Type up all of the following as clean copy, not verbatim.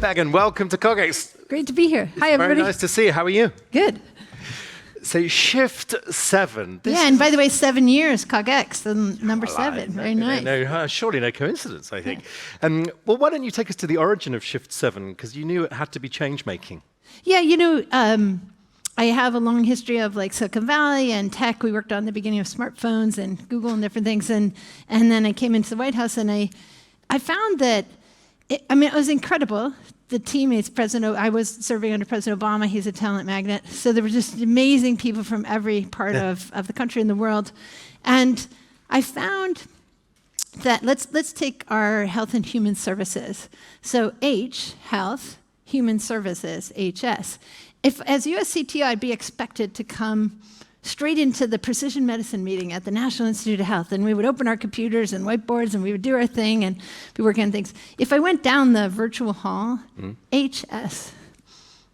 Megan, welcome to CogX. Great to be here. Hi, everybody. Very nice to see you. How are you? Good. So Shift 7. And by the way, 7 years, CogX, the number 7. Very nice. Surely no coincidence, I think. Well, why don't you take us to the origin of Shift 7? Because you knew it had to be change-making. Yeah, I have a long history of like Silicon Valley and tech. We worked on the beginning of smartphones and Google and different things. And then I came into the White House and I found that, it was incredible. The teammates, I was serving under President Obama. He's a talent magnet. So there were just amazing people from every part of the country and the world. And I found that let's take our health and human services. So H, health, human services, HS. If, as US CTO, I'd be expected to come straight into the precision medicine meeting at the National Institute of Health, and we would open our computers and whiteboards, and we would do our thing and be working on things. If I went down the virtual hall, HS,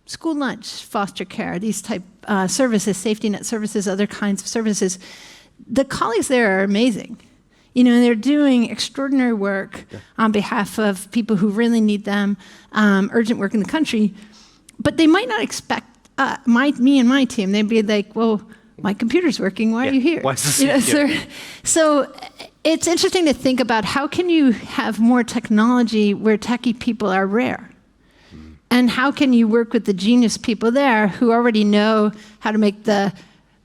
school lunch, foster care, these type services, safety net services, other kinds of services, the colleagues there are amazing. And they're doing extraordinary work on behalf of people who really need them, urgent work in the country. But they might not expect me and my team. They'd be like, well, my computer's working. Why are you here? Why is this So it's interesting to think about how can you have more technology where techie people are rare? And how can you work with the genius people there who already know how to make the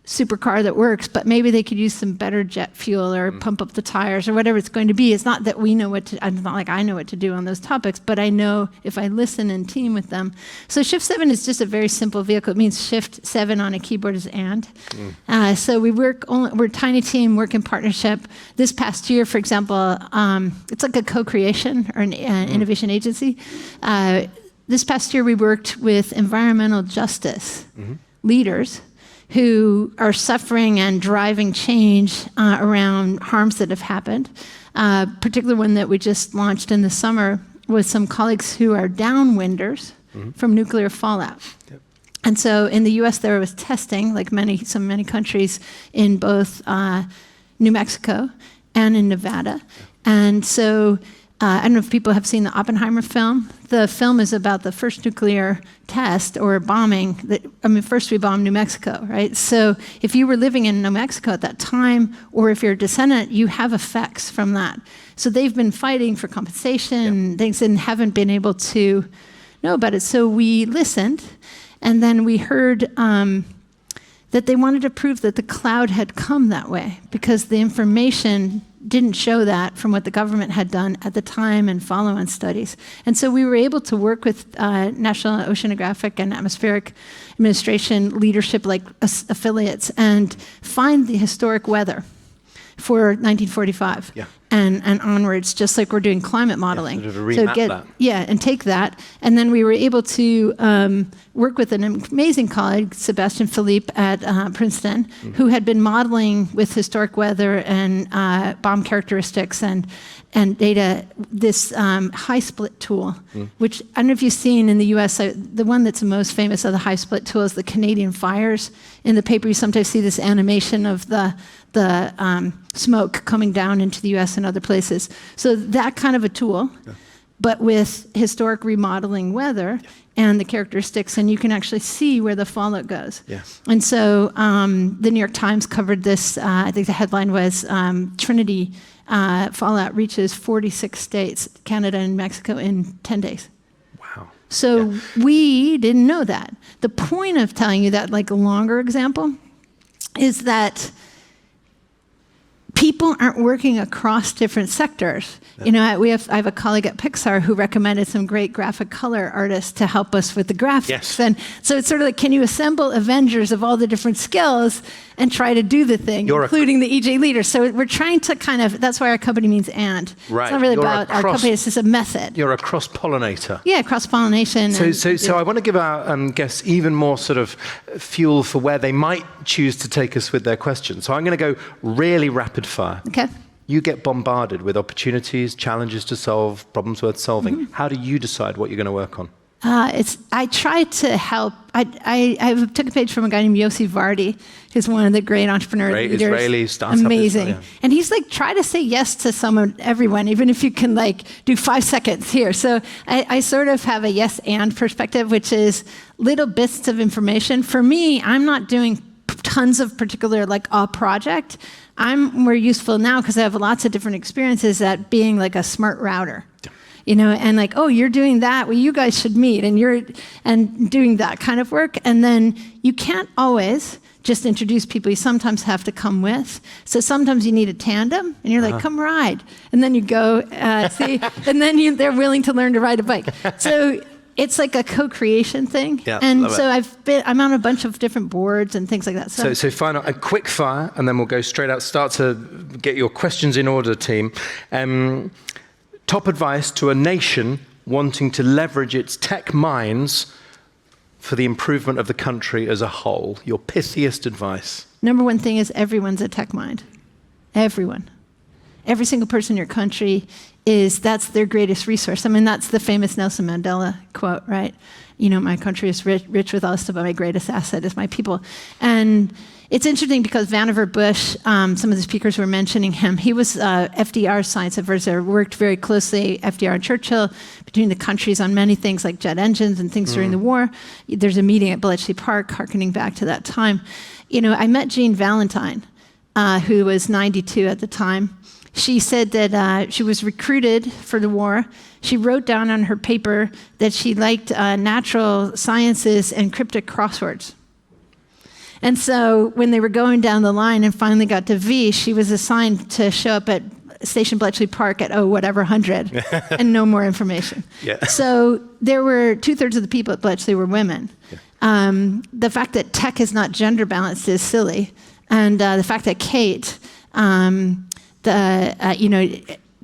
supercar that works, but maybe they could use some better jet fuel or pump up the tires or whatever it's going to be. It's not that we know it's not like I know what to do on those topics, but I know if I listen and team with them. So Shift 7 is just a very simple vehicle. It means Shift 7 on a keyboard is and. So we're a tiny team, work in partnership. This past year, for example, it's like a co-creation or an innovation agency. This past year, we worked with environmental justice leaders who are suffering and driving change around harms that have happened. Particular one that we just launched in the summer was some colleagues who are downwinders from nuclear fallout. And so in the US, there was testing, like many countries, in both New Mexico and in Nevada. And so I don't know if people have seen the Oppenheimer film. The film is about the first nuclear test or bombing. First we bombed New Mexico, right? So if you were living in New Mexico at that time, or if you're a descendant, you have effects from that. So they've been fighting for compensation, things, and haven't been able to know about it. So we listened, and then we heard that they wanted to prove that the cloud had come that way because the information didn't show that from what the government had done at the time and follow-on studies. And so we were able to work with National Oceanographic and Atmospheric Administration leadership, like affiliates, and find the historic weather for 1945 and onwards, just like we're doing climate modeling. And take that. And then we were able to work with an amazing colleague, Sebastian Philippe at Princeton, who had been modeling with historic weather and bomb characteristics and data, this high split tool, which I don't know if you've seen in the US, the one that's most famous of the high split tool is the Canadian fires. In the paper, you sometimes see this animation of the smoke coming down into the US and other places. So that kind of a tool, but with historic remodeling weather and the characteristics, and you can actually see where the fallout goes. And so the New York Times covered this, I think the headline was Trinity fallout reaches 46 states, Canada and Mexico in 10 days. Wow. So we didn't know that. The point of telling you that, like a longer example, is that people aren't working across different sectors. I have a colleague at Pixar who recommended some great graphic color artists to help us with the graphics. And so it's sort of like, can you assemble Avengers of all the different skills and try to do the thing, including the EJ leaders? So we're trying to that's why our company means and. Right. It's not really about our company, it's just a method. You're a cross-pollinator. Yeah, cross-pollination. So I want to give our guests even more sort of fuel for where they might choose to take us with their questions. So I'm going to go really rapid fire. Okay. You get bombarded with opportunities, challenges to solve, problems worth solving. How do you decide what you're going to work on? I try to help. I took a page from a guy named Yossi Vardi, who's one of the great entrepreneur leaders. Israeli startup. Amazing. Yeah. And he's like, try to say yes to everyone, even if you can like do 5 seconds here. So I sort of have a yes and perspective, which is little bits of information. For me, I'm not doing tons of particular like a project. I'm more useful now because I have lots of different experiences at being like a smart router. And like, oh, you're doing that. Well, you guys should meet, and doing that kind of work. And then you can't always just introduce people. You sometimes have to come with. So sometimes you need a tandem, and you're like, come ride. And then you go see, and then they're willing to learn to ride a bike. So it's like a co-creation thing. Yeah, and so I'm on a bunch of different boards and things like that. So final, a quick fire, and then we'll go straight out. Start to get your questions in order, team. Top advice to a nation wanting to leverage its tech minds for the improvement of the country as a whole. Your pithiest advice. Number one thing is everyone's a tech mind. Everyone. Every single person in your country that's their greatest resource. I mean, that's the famous Nelson Mandela quote, right? My country is rich with all stuff, but my greatest asset is my people. And it's interesting because Vannevar Bush, some of the speakers were mentioning him. He was FDR's science advisor, worked very closely, FDR and Churchill, between the countries on many things like jet engines and things during the war. There's a meeting at Bletchley Park, harkening back to that time. I met Jean Valentine, who was 92 at the time. She said that she was recruited for the war. She wrote down on her paper that she liked natural sciences and cryptic crosswords. And so when they were going down the line and finally got to V, she was assigned to show up at Station Bletchley Park at whatever 100 and no more information. Yeah. So there were 2/3 of the people at Bletchley were women. Yeah. The fact that tech is not gender balanced is silly. And the fact that Kate,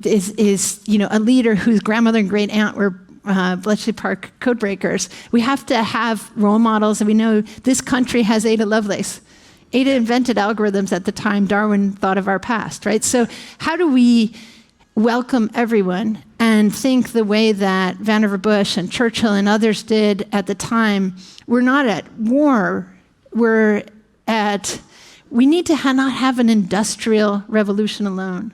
is a leader whose grandmother and great aunt were Bletchley Park code breakers. We have to have role models, and we know this country has Ada Lovelace. Ada invented algorithms at the time Darwin thought of our past, right? So how do we welcome everyone and think the way that Vannevar Bush and Churchill and others did at the time? We're not at war. We need to not have an industrial revolution alone.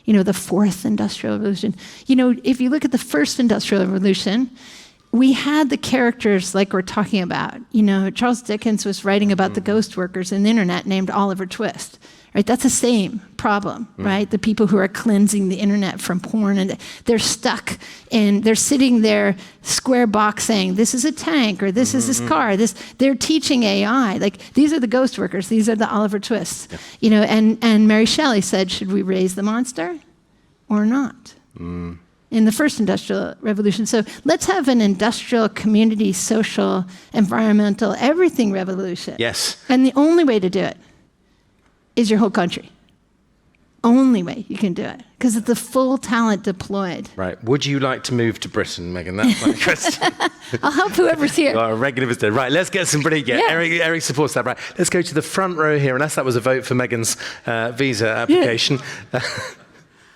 The fourth industrial revolution. If you look at the first industrial revolution, we had the characters like we're talking about. Charles Dickens was writing about the ghost workers in the internet named Oliver Twist. Right? That's the same problem, right? The people who are cleansing the internet from porn, and they're stuck and they're sitting there square box saying, this is a tank, or this is this car. They're teaching AI. Like, these are the ghost workers. These are the Oliver Twists. Yeah. And Mary Shelley said, should we raise the monster or not? In the first industrial revolution. So let's have an industrial, community, social, environmental, everything revolution. Yes. And the only way to do it is your whole country. Only way you can do it, because it's the full talent deployed. Right. Would you like to move to Britain, Megan? That's my question. I'll help whoever's here. You are a regular visitor. Right, let's get some pretty... Yeah. Eric supports that. Right, let's go to the front row here, unless that was a vote for Megan's visa application. Yeah.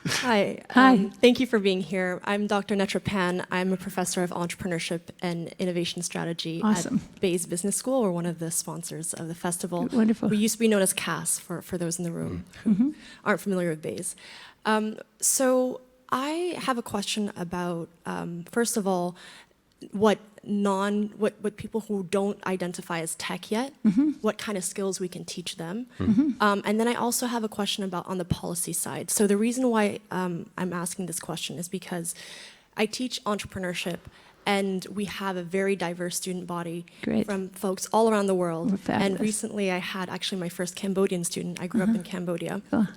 Hi. Hi. Thank you for being here. I'm Dr. Netra Pan. I'm a professor of entrepreneurship and innovation strategy at Bayes Business School. We're one of the sponsors of the festival. Wonderful. We used to be known as CAS for those in the room who aren't familiar with Bayes. So I have a question about, first of all, what people who don't identify as tech yet, what kind of skills we can teach them. And then I also have a question on the policy side. So the reason why I'm asking this question is because I teach entrepreneurship, and we have a very diverse student body from folks all around the world. And recently I had actually my first Cambodian student. I grew up in Cambodia. Cool.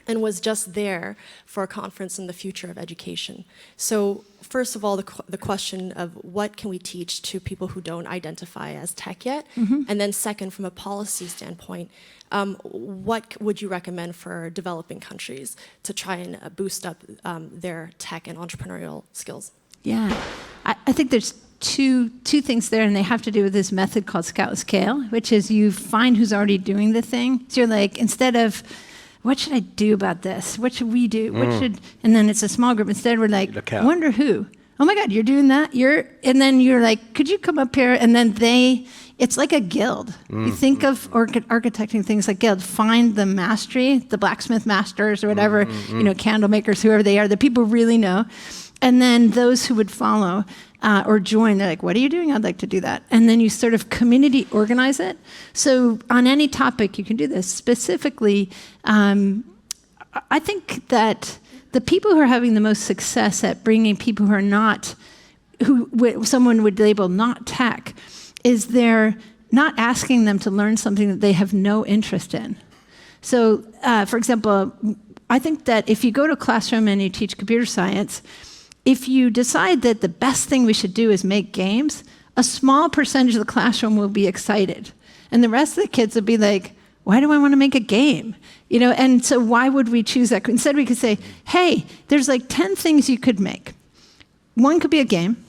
And was just there for a conference on the future of education. So first of all, the question of what can we teach to people who don't identify as tech yet? And then second, from a policy standpoint, what would you recommend for developing countries to try and boost up their tech and entrepreneurial skills? Yeah, I think there's two things there, and they have to do with this method called Scout Scale, which is you find who's already doing the thing. So you're like, instead of, what should I do about this? What should we do? And then it's a small group. Instead, we're like, I wonder who. oh my God, you're doing that? And then you're like, could you come up here? And then it's like a guild. You think of architecting things like guild. Find the mastery, the blacksmith masters or whatever, candle makers, whoever they are, the people who really know. And then those who would follow or join, they're like, what are you doing? I'd like to do that. And then you sort of community organize it. So on any topic, you can do this. Specifically, I think that the people who are having the most success at bringing people who are not, someone would label not tech, is they're not asking them to learn something that they have no interest in. So, for example, I think that if you go to a classroom and you teach computer science, if you decide that the best thing we should do is make games, a small percentage of the classroom will be excited. And the rest of the kids will be like, why do I want to make a game? And so why would we choose that? Instead, we could say, hey, there's like 10 things you could make. One could be a game.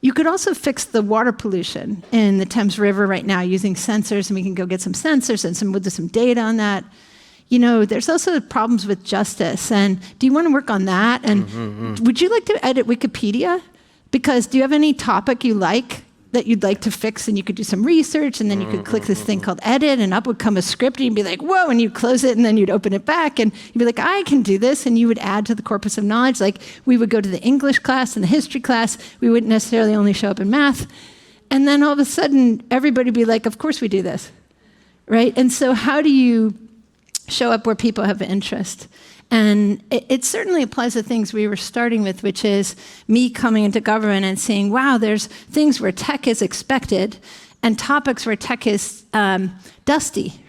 You could also fix the water pollution in the Thames River right now using sensors, and we can go get some sensors and we'll do some data on that. There's also problems with justice, and do you want to work on that? And would you like to edit Wikipedia? Because do you have any topic you like that you'd like to fix, and you could do some research, and then you could click this thing called edit, and up would come a script, and you'd be like, whoa, and you'd close it, and then you'd open it back, and you'd be like, I can do this, and you would add to the corpus of knowledge. Like, we would go to the English class and the history class. We wouldn't necessarily only show up in math. And then all of a sudden, everybody would be like, of course we do this, right? And so how do you show up where people have interest? And it certainly applies to things we were starting with, which is me coming into government and seeing, wow, there's things where tech is expected and topics where tech is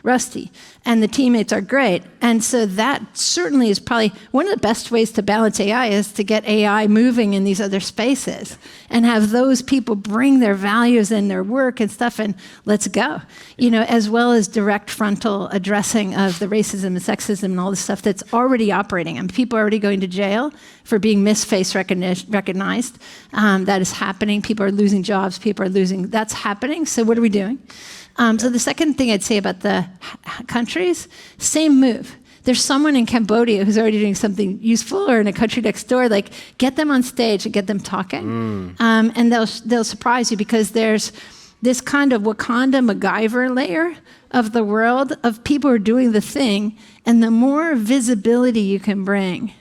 rusty, and the teammates are great. And so that certainly is probably one of the best ways to balance AI is to get AI moving in these other spaces and have those people bring their values and their work and stuff and let's go, as well as direct frontal addressing of the racism and sexism and all the stuff that's already operating. And people are already going to jail for being misface recognized. That is happening. People are losing jobs. That's happening. So what are we doing? So the second thing I'd say about the countries, same move. There's someone in Cambodia who's already doing something useful, or in a country next door, like get them on stage and get them talking. And they'll surprise you, because there's this kind of Wakanda MacGyver layer of the world of people who are doing the thing, and the more visibility you can bring.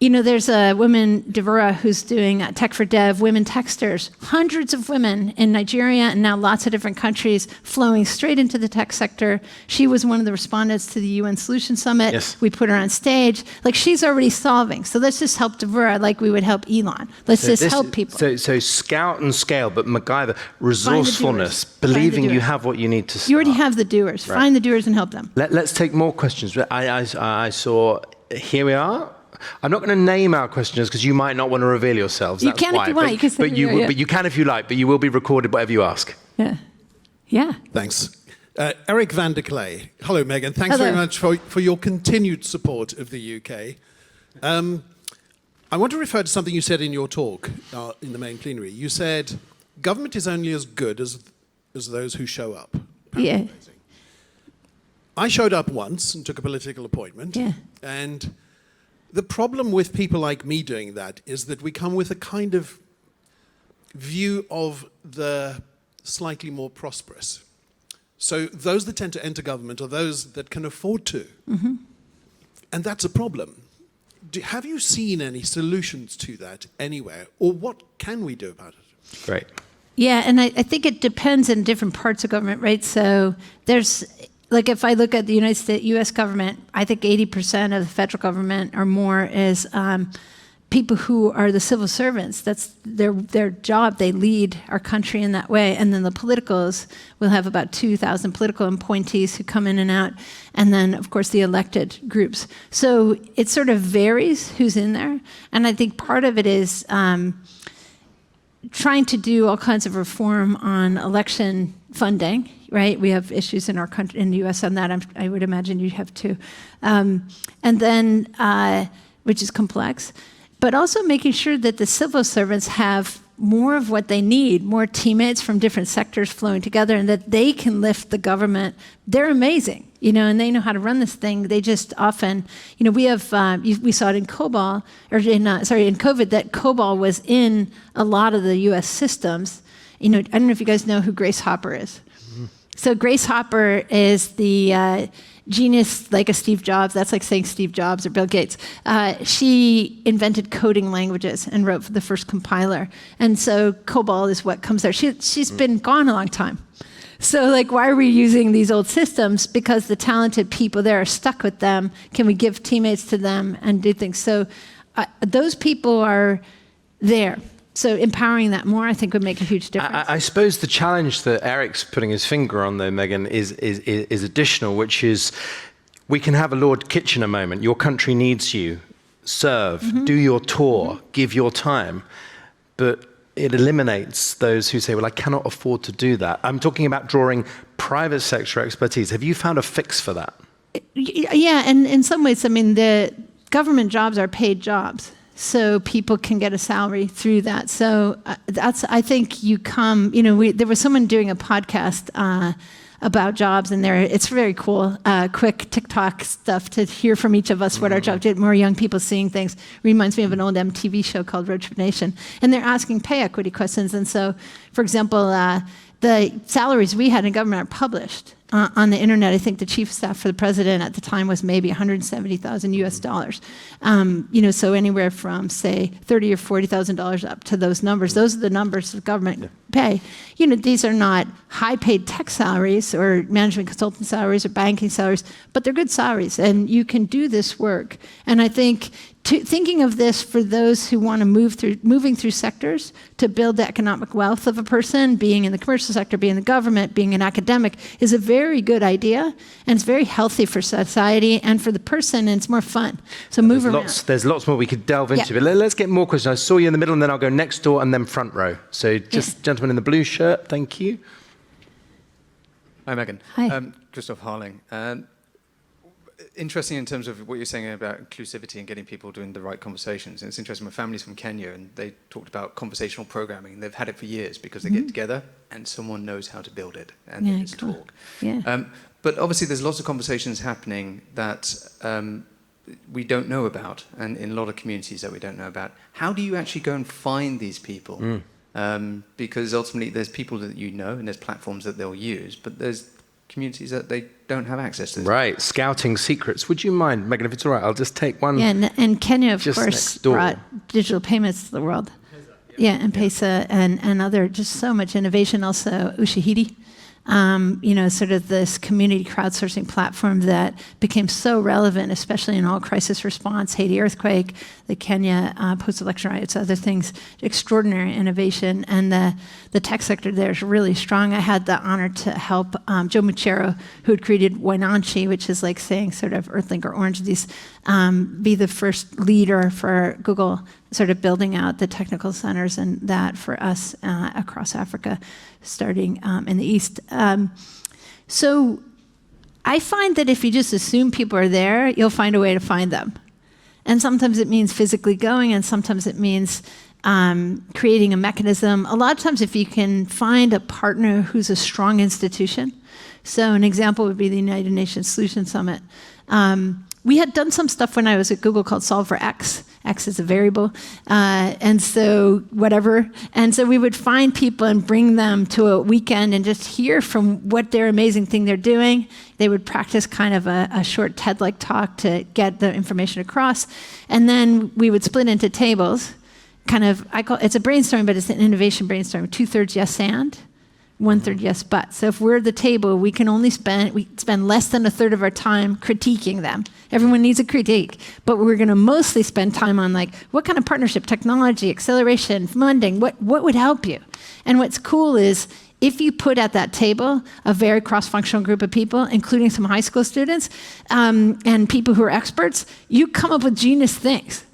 There's a woman, Devora, who's doing Tech for Dev, women texters. Hundreds of women in Nigeria and now lots of different countries flowing straight into the tech sector. She was one of the respondents to the UN Solution Summit. Yes. We put her on stage. Like, she's already solving. So let's just help Devora like we would help Elon. Let's help people. So scout and scale, but MacGyver, resourcefulness, believing you have what you need to start. You already have the doers. Right. Find the doers and help them. Let's take more questions. I saw, here we are. I'm not going to name our questioners because you might not want to reveal yourselves. You can if you want. You can say but you can if you like. But you will be recorded, whatever you ask. Yeah. Thanks. Eric van der Klee. Hello, Megan. Thanks very much for your continued support of the UK. I want to refer to something you said in your talk in the main plenary. You said government is only as good as those who show up. Yeah. I showed up once and took a political appointment. Yeah. And the problem with people like me doing that is that we come with a kind of view of the slightly more prosperous. So those that tend to enter government are those that can afford to. Mm-hmm. And that's a problem. Have you seen any solutions to that anywhere? Or what can we do about it? Great. Yeah, and I think it depends in different parts of government, right? So there's... Like, if I look at the U.S. government, I think 80% of the federal government or more is people who are the civil servants. That's their job. They lead our country in that way. And then the politicals will have about 2,000 political appointees who come in and out. And then, of course, the elected groups. So it sort of varies who's in there. And I think part of it is trying to do all kinds of reform on election funding, right? We have issues in our country, in the U.S. on that. I would imagine you have too. And then, which is complex, but also making sure that the civil servants have more of what they need, more teammates from different sectors flowing together, and that they can lift the government. They're amazing, and they know how to run this thing. They just often, we have, we saw it in COBOL, or in COVID, that COBOL was in a lot of the US systems. I don't know if you guys know who Grace Hopper is. So Grace Hopper is the genius, like a Steve Jobs. That's like saying Steve Jobs or Bill Gates. She invented coding languages and wrote the first compiler. And so COBOL is what comes there. She's been gone a long time. So why are we using these old systems? Because the talented people there are stuck with them. Can we give teammates to them and do things? So those people are there. So empowering that more, I think, would make a huge difference. I suppose the challenge that Eric's putting his finger on, though, Megan, is additional, which is we can have a Lord Kitchener moment. Your country needs you. Serve, do your tour, give your time. But it eliminates those who say, well, I cannot afford to do that. I'm talking about drawing private sector expertise. Have you found a fix for that? Yeah, and in some ways, the government jobs are paid jobs. So people can get a salary through that. So I think you come, there was someone doing a podcast about jobs, and it's very cool, quick TikTok stuff to hear from each of us what our jobs did. More young people seeing things. Reminds me of an old MTV show called Road Trip Nation. And they're asking pay equity questions. And so, for example, the salaries we had in government are published on the internet. I think the chief of staff for the president at the time was maybe $170,000 US dollars. So anywhere from say $30,000 or $40,000 up to those numbers. Those are the numbers the government pay. These are not high-paid tech salaries or management consultant salaries or banking salaries, but they're good salaries, and you can do this work. And I think thinking of this for those who want to moving through sectors to build the economic wealth of a person, being in the commercial sector, being in the government, being an academic, is a very good idea, and it's very healthy for society and for the person, and it's more fun. So move around. There's lots more we could delve into, but let's get more questions. I saw you in the middle, and then I'll go next door and then front row. So just gentleman in the blue shirt, thank you. Hi, Megan. Hi. Christoph Harling. Interesting in terms of what you're saying about inclusivity and getting people doing the right conversations. And it's interesting, my family's from Kenya, and they talked about conversational programming. They've had it for years because they get together and someone knows how to build it and they just talk. Yeah. But obviously there's lots of conversations happening that we don't know about, and in a lot of communities that we don't know about. How do you actually go and find these people? Because ultimately there's people that and there's platforms that they'll use, but there's communities that they don't have access to. Right, scouting secrets. Would you mind, Megan, if it's all right, I'll just take one. Yeah, and Kenya, of course, brought digital payments to the world. Yeah, M-Pesa and other, just so much innovation. Also, Ushahidi, sort of this community crowdsourcing platform that became so relevant, especially in all crisis response, Haiti earthquake, the Kenya post-election riots, other things, extraordinary innovation. And the tech sector there is really strong. I had the honor to help Joe Muchero, who had created Wainanchi, which is like saying sort of Earthlink or Orange, these be the first leader for Google, sort of building out the technical centers and that for us across Africa, starting in the East. So I find that if you just assume people are there, you'll find a way to find them. And sometimes it means physically going, and sometimes it means creating a mechanism. A lot of times if you can find a partner who's a strong institution. So an example would be the United Nations Solution Summit. We had done some stuff when I was at Google called Solve for X. X is a variable, and so whatever. And so we would find people and bring them to a weekend and just hear from what their amazing thing they're doing. They would practice kind of a short TED-like talk to get the information across. And then we would split into tables. It's a brainstorming, but it's an innovation brainstorming. 2/3 yes and, 1/3 yes but. So if we're at the table, we spend less than 1/3 of our time critiquing them. Everyone needs a critique, but we're going to mostly spend time on what kind of partnership, technology, acceleration, funding, what would help you. And what's cool is if you put at that table a very cross-functional group of people, including some high school students and people who are experts, you come up with genius things.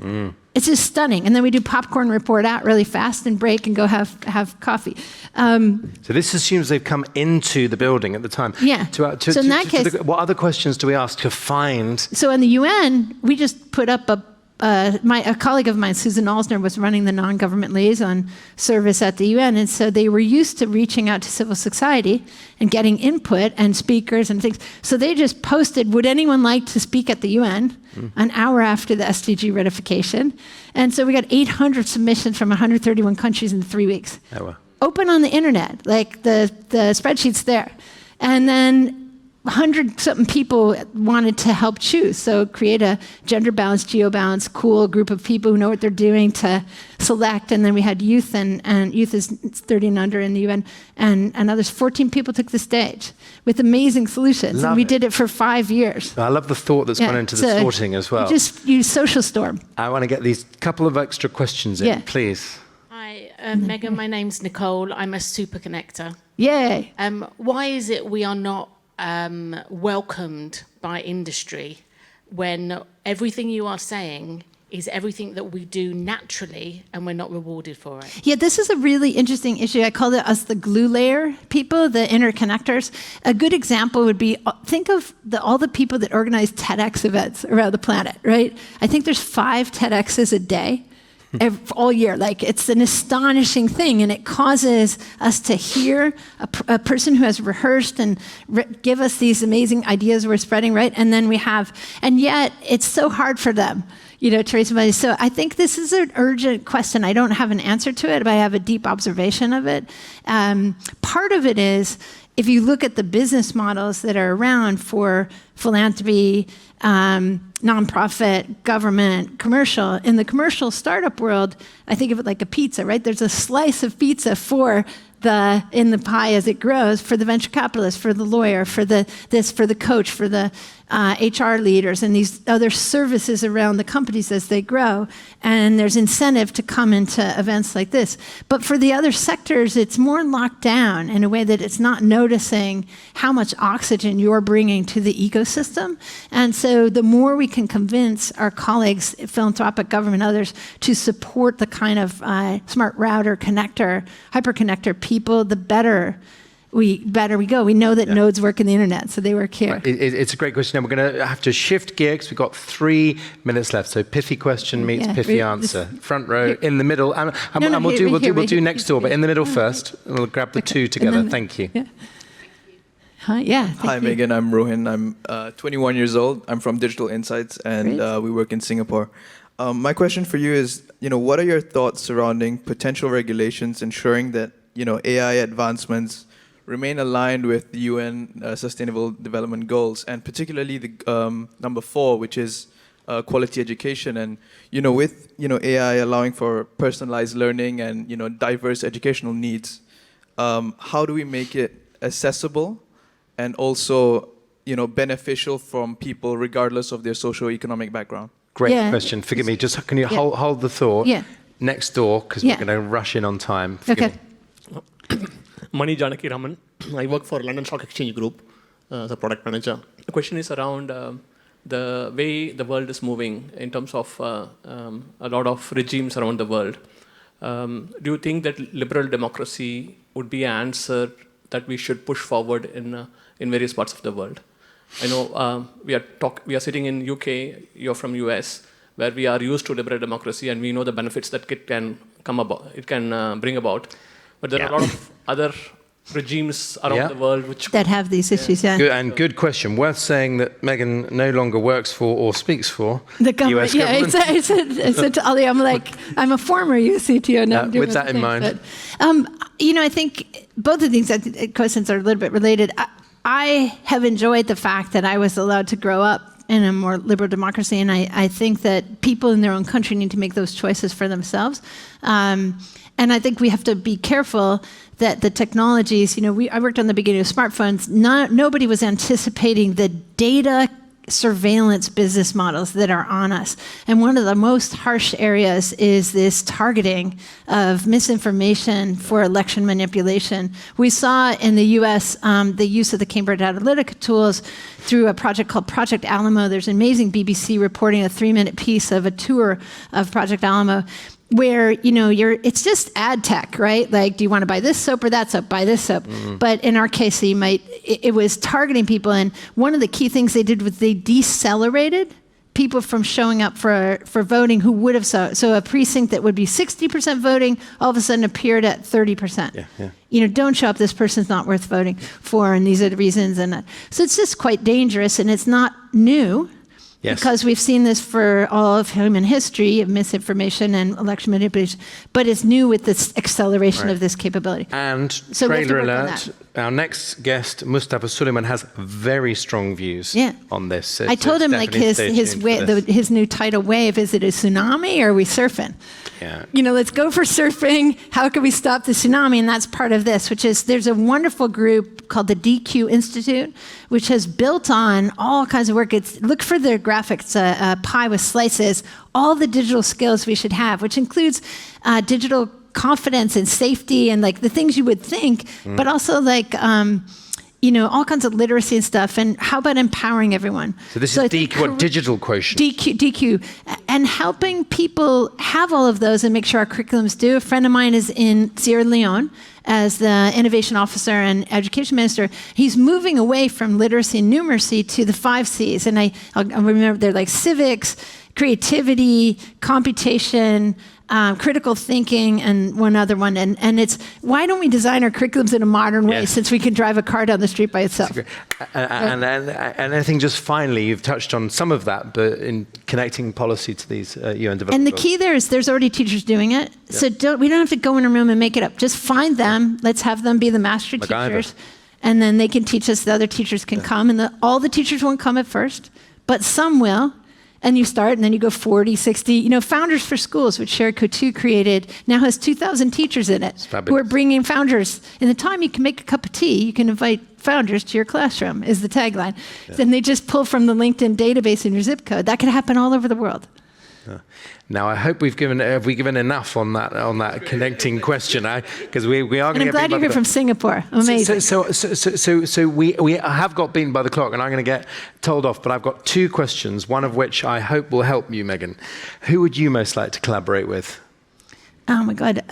It's just stunning. And then we do popcorn, report out really fast, and break and go have coffee. So this assumes they've come into the building at the time. Yeah. So in that case, what other questions do we ask to find? So in the UN, we just put up a a colleague of mine, Susan Alsner, was running the non-government liaison service at the UN, and so they were used to reaching out to civil society and getting input and speakers and things. So they just posted, would anyone like to speak at the UN an hour after the SDG ratification? And so we got 800 submissions from 131 countries in 3 weeks. Oh, wow. Open on the internet, like the spreadsheet's there. And then 100-something people wanted to help choose. So create a gender-balanced, geo-balanced, cool group of people who know what they're doing to select. And then we had youth, and youth is 30 and under in the UN, and others. 14 people took the stage with amazing solutions. And we did it for 5 years. I love the thought that's gone into the sorting as well. Just use Social Storm. I want to get these couple of extra questions in, please. Hi, Megan, my name's Nicole. I'm a super connector. Yay. Why is it we are not welcomed by industry when everything you are saying is everything that we do naturally and we're not rewarded for it? Yeah, this is a really interesting issue. I call it us the glue layer people, the interconnectors. A good example would be, think of all the people that organize TEDx events around the planet, right? I think there's 5 TEDx's a day. All year. Like, it's an astonishing thing, and it causes us to hear a person who has rehearsed and give us these amazing ideas we're spreading, right? And then and yet it's so hard for them, to raise somebody. So I think this is an urgent question. I don't have an answer to it, but I have a deep observation of it. Part of it is, if you look at the business models that are around for philanthropy, nonprofit, government, commercial, in the commercial startup world, I think of it like a pizza, right? There's a slice of pizza in the pie as it grows, for the venture capitalist, for the lawyer, for the coach, for the HR leaders, and these other services around the companies as they grow. And there's incentive to come into events like this. But for the other sectors, it's more locked down in a way that it's not noticing how much oxygen you're bringing to the ecosystem. And so the more we can convince our colleagues, philanthropic, government, others, to support the kind of smart router, connector, hyperconnector people, the better we go. We know that nodes work in the internet, so they work here. Right. It's a great question. And we're going to have to shift gear because we've got 3 minutes left. So pithy question meets pithy answer. Front row, in the middle, and we'll do next door, but in the middle first. And we'll grab the 2 together. Thank you. Yeah. Hi, Hi, Megan. I'm Rohin. I'm 21 years old. I'm from Digital Insights, and we work in Singapore. My question for you is, what are your thoughts surrounding potential regulations ensuring that, AI advancements remain aligned with the UN Sustainable Development Goals, and particularly the number 4, which is quality education, and with AI allowing for personalized learning and diverse educational needs, how do we make it accessible and also beneficial from people regardless of their socio-economic background? Great question. Forgive me. Just can you hold the thought? Next door, because we're going to rush in on time. Forgive me. Mani Janaki Raman. I work for London Stock Exchange Group as a product manager. The question is around the way the world is moving in terms of a lot of regimes around the world. Do you think that liberal democracy would be an answer that we should push forward in various parts of the world? I know we are sitting in UK, you're from US, where we are used to liberal democracy and we know the benefits that it can bring about. But there are a lot of other regimes around the world that have these issues. Good question. Worth saying that Megan no longer works for or speaks for the government. US government. I said to Ali, I'm a former US CTO now. With that in mind. But, I think both of these questions are a little bit related. I have enjoyed the fact that I was allowed to grow up in a more liberal democracy, and I think that people in their own country need to make those choices for themselves. And I think we have to be careful that the technologies, I worked on the beginning of smartphones. Nobody was anticipating the data surveillance business models that are on us. And one of the most harsh areas is this targeting of misinformation for election manipulation. We saw in the US the use of the Cambridge Analytica tools through a project called Project Alamo. There's an amazing BBC reporting, a 3-minute piece of a tour of Project Alamo, where it's just ad tech, right? Like, do you want to buy this soap or that soap? Buy this soap. But in our case, it was targeting people, and one of the key things they did was they decelerated people from showing up for voting who would have so a precinct that would be 60% voting all of a sudden appeared at 30%. Yeah. Don't show up, this person's not worth voting for, and these are the reasons. And so it's just quite dangerous, and it's not new. Yes. Because we've seen this for all of human history of misinformation and election manipulation, but it's new with this acceleration of this capability. And So we have to trailer work on alert, that. our next guest, Mustafa Suleiman, has very strong views on this. I told him like his new tidal wave, is it a tsunami or are we surfing? Yeah. Let's go for surfing. How can we stop the tsunami? And that's part of this, which is there's a wonderful group called the DQ Institute, which has built on all kinds of work. Look for their graphics, a pie with slices, all the digital skills we should have, which includes digital confidence and safety and like the things you would think, but also like, all kinds of literacy and stuff. And how about empowering everyone? So this is DQ, digital quotient? DQ. And helping people have all of those and make sure our curriculums do. A friend of mine is in Sierra Leone as the innovation officer and education minister. He's moving away from literacy and numeracy to the 5 C's. And I remember they're like civics, creativity, computation, critical thinking, and one other one. And it's, why don't we design our curriculums in a modern way since we can drive a car down the street by itself? And I think just finally, you've touched on some of that, but in connecting policy to these UN development And the goals. key there is there's already teachers doing it. So we don't have to go in a room and make it up. Just find them. Let's have them be the master teachers. And then they can teach us. The other teachers can come. And all the teachers won't come at first, but some will. And you start, and then you go 40, 60. Founders for Schools, which Sherry Coutu created, now has 2,000 teachers in it who are bringing founders. In the time you can make a cup of tea, you can invite founders to your classroom, is the tagline. Then they just pull from the LinkedIn database in your zip code. That can happen all over the world. Now, I hope we've given enough on that connecting question, because we are going to. And I'm glad you're here from Singapore. Amazing. So we have got beaten by the clock, and I'm going to get told off. But I've got 2 questions, one of which I hope will help you, Megan. Who would you most like to collaborate with? Oh my God.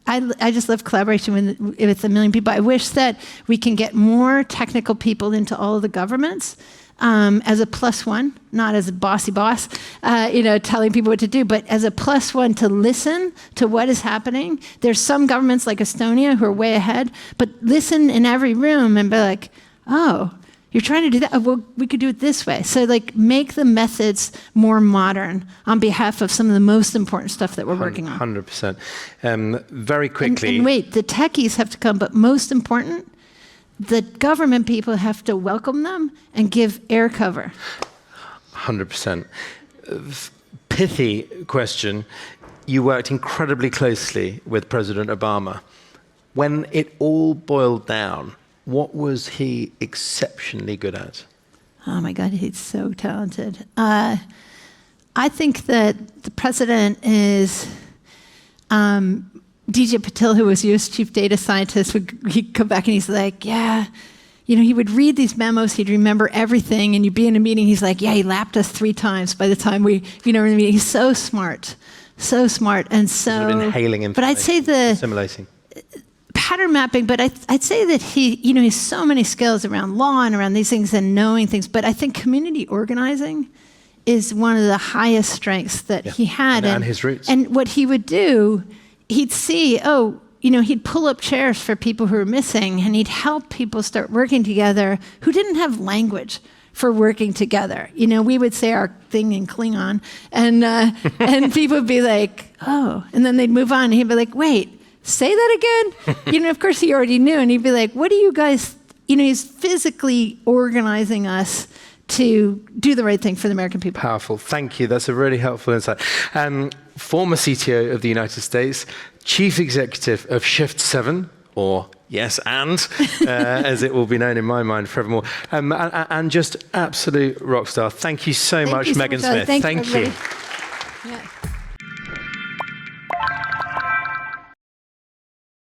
I just love collaboration with a million people. I wish that we can get more technical people into all of the governments. As a +1, not as a bossy boss, telling people what to do, but as a +1 to listen to what is happening. There's some governments like Estonia who are way ahead, but listen in every room and be like, oh, you're trying to do that? Well, we could do it this way. So like make the methods more modern on behalf of some of the most important stuff that we're working on. 100%. Very quickly. And wait, the techies have to come, but most important, the government people have to welcome them and give air cover. 100%. Pithy question. You worked incredibly closely with President Obama. When it all boiled down, what was he exceptionally good at? Oh my God, he's so talented. I think that the president is... DJ Patil, who was U.S. chief data scientist, he'd come back and he's like, he would read these memos, he'd remember everything, and you'd be in a meeting, he's like, he lapped us 3 times by the time we, he's so smart, and so... Sort of inhaling information, but I'd say assimilating. Pattern mapping, but I'd say that he has so many skills around law and around these things and knowing things, but I think community organizing is one of the highest strengths that he had. And his roots. And what he would do, he'd see, he'd pull up chairs for people who were missing, and he'd help people start working together who didn't have language for working together. We would say our thing in Klingon, and people would be like, oh, and then they'd move on, and he'd be like, wait, say that again? Of course he already knew, and he'd be like, what do you guys, he's physically organizing us to do the right thing for the American people. Powerful. Thank you. That's a really helpful insight. Former CTO of the United States, Chief Executive of Shift 7, or Yes and, as it will be known in my mind forevermore, and just absolute rock star. Thank you so much, Megan Smith. Thank you.